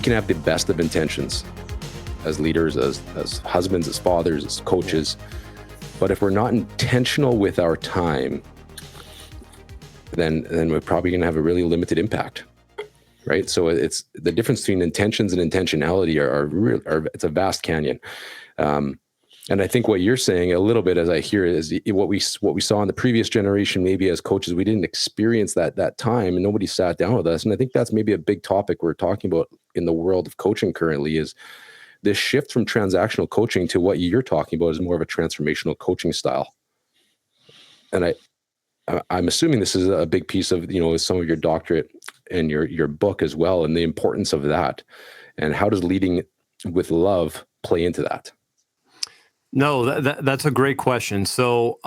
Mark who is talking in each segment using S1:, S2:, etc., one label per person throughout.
S1: can have the best of intentions as leaders, as husbands, as fathers, as coaches. But if we're not intentional with our time, then we're probably going to have a really limited impact, right? So it's the difference between intentions and intentionality are it's a vast canyon. And I think what you're saying a little bit, as I hear it, is what we saw in the previous generation. Maybe as coaches, we didn't experience that time, and nobody sat down with us. And I think that's maybe a big topic we're talking about in the world of coaching currently, is this shift from transactional coaching to what you're talking about is more of a transformational coaching style. And I'm assuming this is a big piece of, some of your doctorate and your book as well, and the importance of that. And how does leading with love play into that?
S2: No, that's a great question. So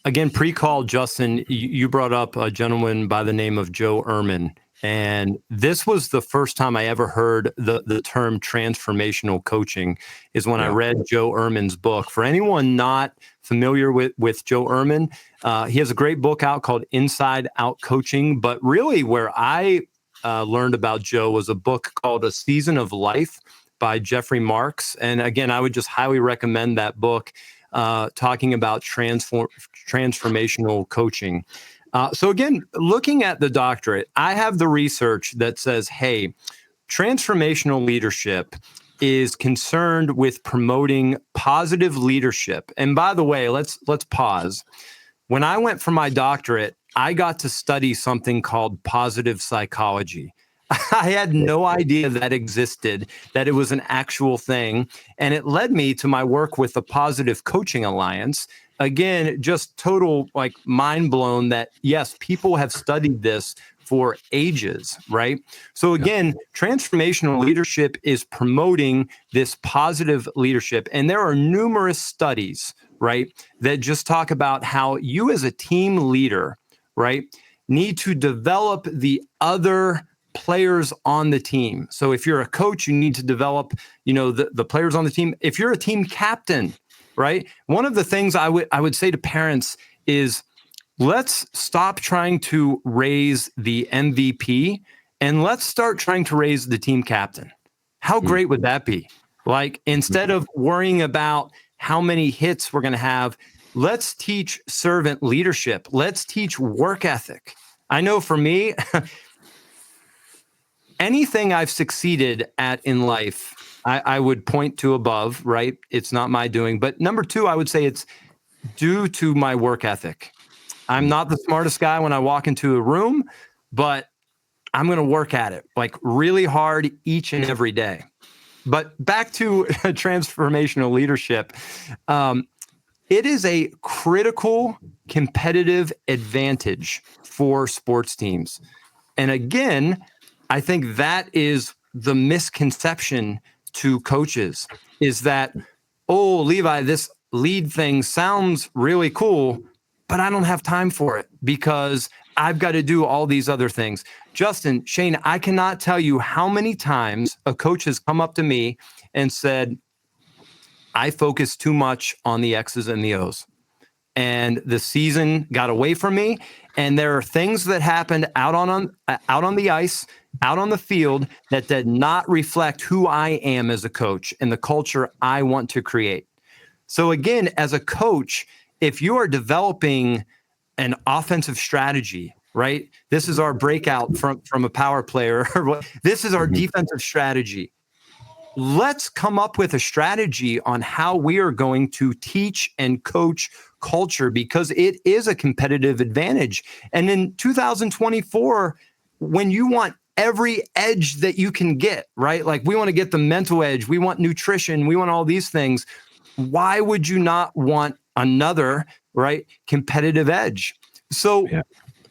S2: again, pre-call, Justin, you brought up a gentleman by the name of Joe Ehrmann. And this was the first time I ever heard the term transformational coaching, is when I read Joe Ehrmann's book. For anyone not familiar with Joe Ehrmann, he has a great book out called Inside Out Coaching. But really where I learned about Joe was a book called A Season of Life by Jeffrey Marks. And again, I would just highly recommend that book, talking about transformational coaching. So again, looking at the doctorate, I have the research that says, hey, transformational leadership is concerned with promoting positive leadership. And by the way, let's pause. When I went for my doctorate, I got to study something called positive psychology. I had no idea that existed, that it was an actual thing. And it led me to my work with the Positive Coaching Alliance. Again, just total mind blown that, yes, people have studied this for ages, right? So again, transformational leadership is promoting this positive leadership. And there are numerous studies, right, that just talk about how you as a team leader, right, need to develop the other players on the team. So if you're a coach, you need to develop, the players on the team. If you're a team captain, right? One of the things I would say to parents is, let's stop trying to raise the MVP and let's start trying to raise the team captain. How great would that be? Instead of worrying about how many hits we're going to have, let's teach servant leadership. Let's teach work ethic. I know for me, anything I've succeeded at in life, I would point to above, right? It's not my doing. But number two, I would say it's due to my work ethic. I'm not the smartest guy when I walk into a room, but I'm going to work at it really hard each and every day. But back to transformational leadership. It is a critical competitive advantage for sports teams. And again, I think that is the misconception to coaches, is that, oh, Levi, this lead thing sounds really cool, but I don't have time for it because I've got to do all these other things. Justin, Shane, I cannot tell you how many times a coach has come up to me and said, I focus too much on the X's and the O's. And the season got away from me. And there are things that happened out on the ice, out on the field, that did not reflect who I am as a coach and the culture I want to create. So again, as a coach, if you are developing an offensive strategy, right? This is our breakout from a power player. This is our defensive strategy. Let's come up with a strategy on how we are going to teach and coach culture, because it is a competitive advantage. And in 2024, when you want every edge that you can get, right? We want to get the mental edge, we want nutrition, we want all these things. Why would you not want another, right, competitive edge? So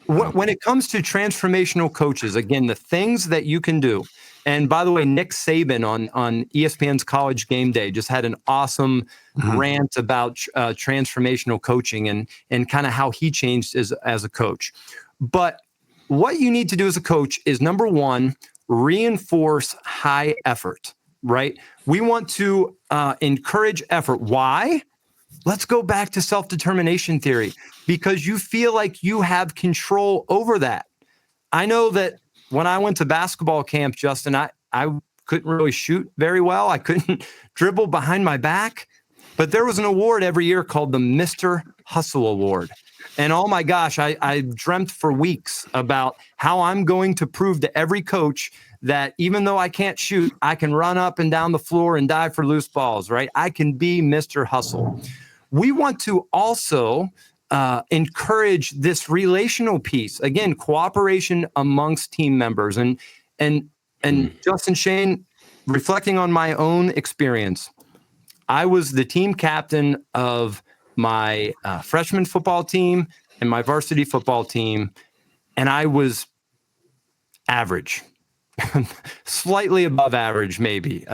S2: when it comes to transformational coaches, again, the things that you can do. And by the way, Nick Saban on ESPN's College Game Day just had an awesome rant about transformational coaching and kind of how he changed as a coach. But what you need to do as a coach is, number one, reinforce high effort, right? We want to encourage effort. Why? Let's go back to self-determination theory, because you feel like you have control over that. I know that when I went to basketball camp, Justin, I couldn't really shoot very well. I couldn't dribble behind my back. But there was an award every year called the Mr. Hustle Award. And oh my gosh, I dreamt for weeks about how I'm going to prove to every coach that even though I can't shoot, I can run up and down the floor and dive for loose balls, right? I can be Mr. Hustle. We want to also encourage this relational piece. Again, cooperation amongst team members. And Justin, Shane, reflecting on my own experience, I was the team captain of my freshman football team and my varsity football team, and I was average, slightly above average, maybe,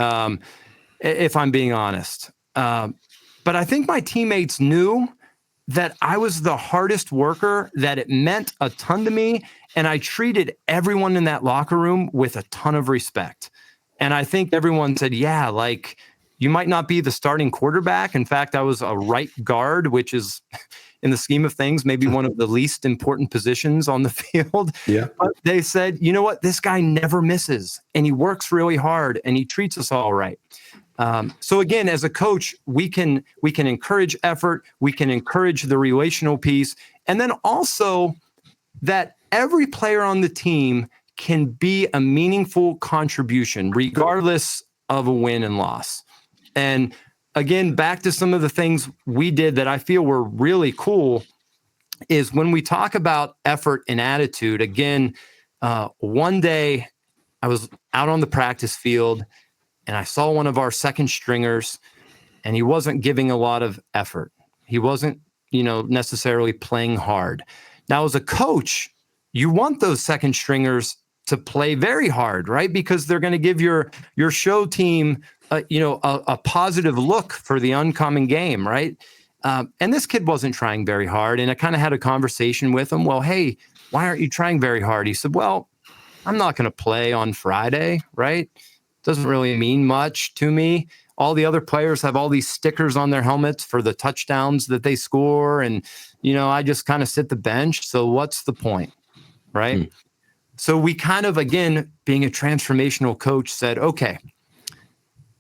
S2: if I'm being honest. But I think my teammates knew that I was the hardest worker, that it meant a ton to me, and I treated everyone in that locker room with a ton of respect. And I think everyone said, yeah, like, you might not be the starting quarterback. In fact, I was a right guard, which is, in the scheme of things, maybe one of the least important positions on the field.
S1: Yeah.
S2: But they said, you know what? This guy never misses, and he works really hard, and he treats us all right. So again, as a coach, we can encourage effort. We can encourage the relational piece. And then also that every player on the team can be a meaningful contribution, regardless of a win and loss. And again, back to some of the things we did that I feel were really cool is when we talk about effort and attitude. Again, one day I was out on the practice field and I saw one of our second stringers, and he wasn't giving a lot of effort. He wasn't, necessarily playing hard. Now, as a coach, you want those second stringers to play very hard, right? Because they're going to give your show team, a positive look for the oncoming game, right? And this kid wasn't trying very hard. And I kind of had a conversation with him. Well, hey, why aren't you trying very hard? He said, well, I'm not going to play on Friday, right? Doesn't really mean much to me. All the other players have all these stickers on their helmets for the touchdowns that they score. And, I just kind of sit the bench. So what's the point, right? So we kind of, again, being a transformational coach, said, okay,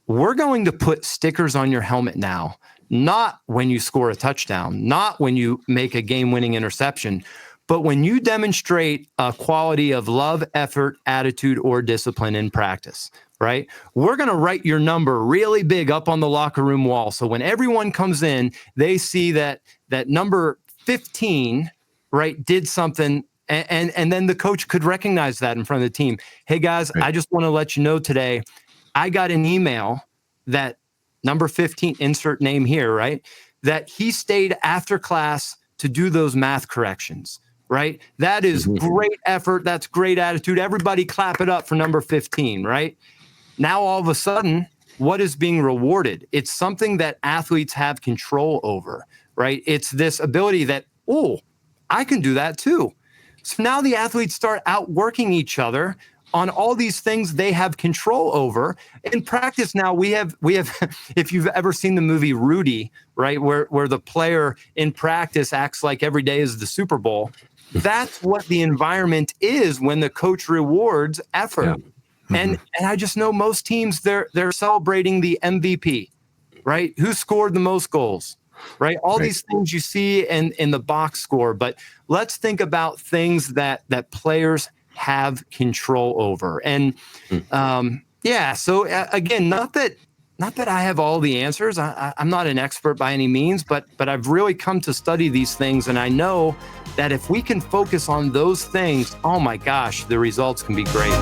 S2: we're going to put stickers on your helmet now, not when you score a touchdown, not when you make a game-winning interception, but when you demonstrate a quality of love, effort, attitude, or discipline in practice, right? We're going to write your number really big up on the locker room wall. So when everyone comes in, they see that number 15, right, did something. And then the coach could recognize that in front of the team. Hey, guys, right. I just want to let you know today, I got an email that number 15, insert name here, right, that he stayed after class to do those math corrections, right? That is great effort. That's great attitude. Everybody clap it up for number 15, right? Now, all of a sudden, what is being rewarded? It's something that athletes have control over, right? It's this ability that, oh, I can do that too. So now the athletes start outworking each other on all these things they have control over. In practice now, we have if you've ever seen the movie Rudy, right, where the player in practice acts like every day is the Super Bowl, that's what the environment is when the coach rewards effort. Yeah. And I just know most teams, they're celebrating the MVP, right? Who scored the most goals, right? All these things you see in the box score, but let's think about things that players have control over. And so again, not that I have all the answers. I'm not an expert by any means, but I've really come to study these things, and I know that if we can focus on those things, oh my gosh, the results can be great.